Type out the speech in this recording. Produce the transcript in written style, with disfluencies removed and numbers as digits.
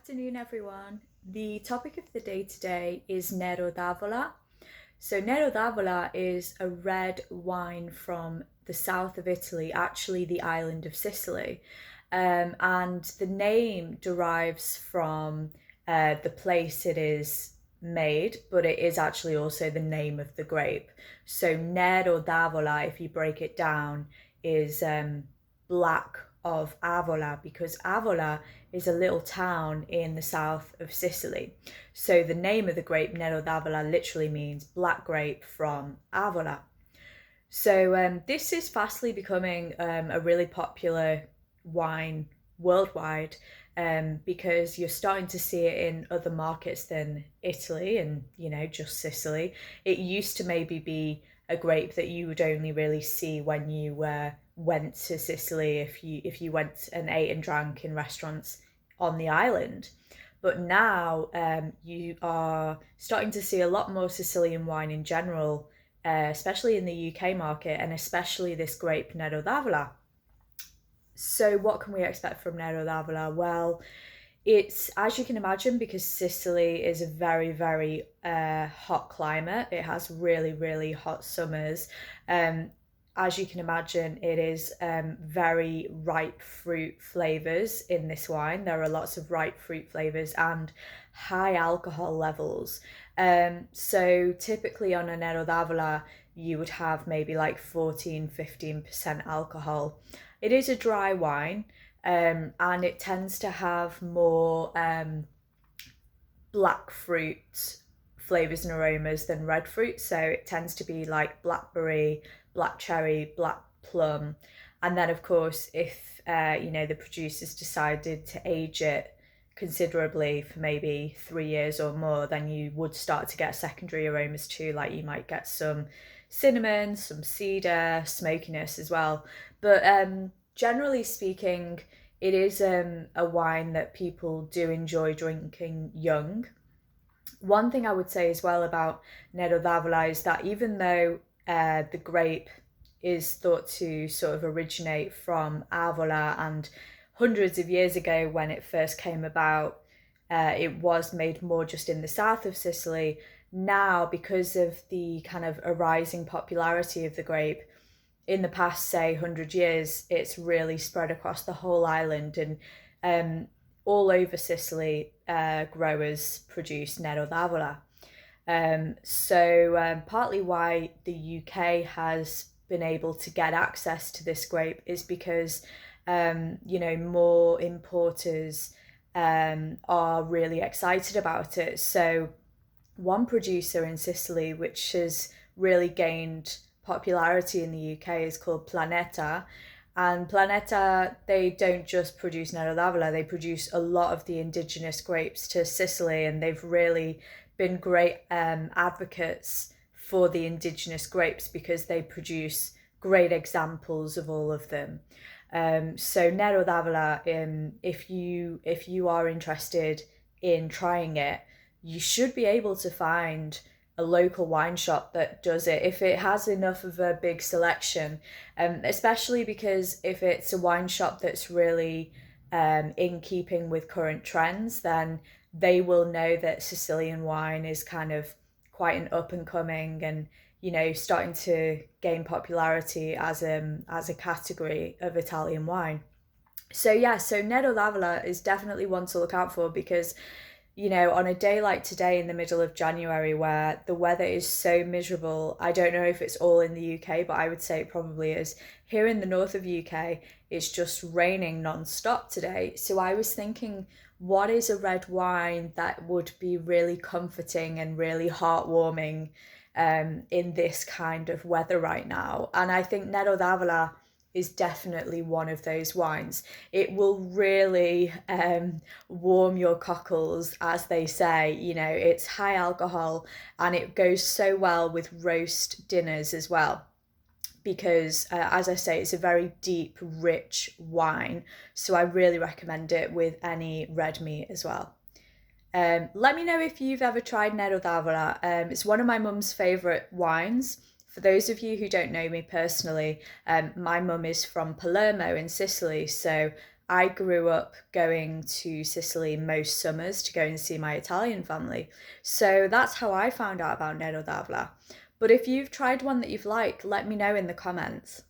afternoon, everyone. The topic of the day today is Nero d'Avola. So, Nero d'Avola is a red wine from the south of Italy, actually, the island of Sicily. And the name derives from the place it is made, but it is actually also the name of the grape. So, Nero d'Avola, if you break it down, is Black of Avola because Avola is a little town in the south of Sicily. So the name of the grape, Nero d'Avola, literally means black grape from Avola. So this is fastly becoming a really popular wine worldwide because you're starting to see it in other markets than Italy and, just Sicily. It used to maybe be a grape that you would only really see when you went to Sicily, if you went and ate and drank in restaurants on the island. But now you are starting to see a lot more Sicilian wine in general, especially in the UK market, and especially this grape Nero d'Avola. So what can we expect from Nero d'Avola? Well, it's, as you can imagine, because Sicily is a very, very hot climate. It has really, really hot summers. As you can imagine, it is very ripe fruit flavours in this wine. There are lots of ripe fruit flavours and high alcohol levels. So typically on a Nero d'Avola, you would have maybe like 14-15% alcohol. It is a dry wine, and it tends to have more black fruit flavors and aromas than red fruit. So it tends to be like blackberry, black cherry, black plum. And then, of course, if the producers decided to age it considerably for maybe 3 years or more, then you would start to get secondary aromas too. Like you might get some cinnamon, some cedar, smokiness as well. But generally speaking, it is a wine that people do enjoy drinking young. One thing I would say as well about Nero d'Avola is that even though the grape is thought to sort of originate from Avola, and hundreds of years ago when it first came about, it was made more just in the south of Sicily. Now, because of the kind of a rising popularity of the grape, in the past, say, 100 years, it's really spread across the whole island, and all over Sicily, growers produce Nero d'Avola. So partly why the UK has been able to get access to this grape is because, more importers are really excited about it. So one producer in Sicily, which has really gained popularity in the UK, is called Planeta. And Planeta, they don't just produce Nero d'Avola, they produce a lot of the indigenous grapes to Sicily, and they've really been great advocates for the indigenous grapes because they produce great examples of all of them. So Nero d'Avola, if you are interested in trying it, you should be able to find a local wine shop that does it if it has enough of a big selection, especially because if it's a wine shop that's really in keeping with current trends, then they will know that Sicilian wine is kind of quite an up and coming and starting to gain popularity as a category of Italian wine. So yeah, so Nero d'Avola is definitely one to look out for because on a day like today in the middle of January where the weather is so miserable, I don't know if it's all in the UK, but I would say it probably is. Here in the north of UK, it's just raining non-stop today. So I was thinking, what is a red wine that would be really comforting and really heartwarming in this kind of weather right now? And I think Nero d'Avola is definitely one of those wines. It will really warm your cockles, as they say. It's high alcohol and it goes so well with roast dinners as well. Because, as I say, it's a very deep, rich wine. So I really recommend it with any red meat as well. Let me know if you've ever tried Nero d'Avola. It's one of my mum's favourite wines. For those of you who don't know me personally, my mum is from Palermo in Sicily, so I grew up going to Sicily most summers to go and see my Italian family. So that's how I found out about Nero d'Avola. But if you've tried one that you've liked, let me know in the comments.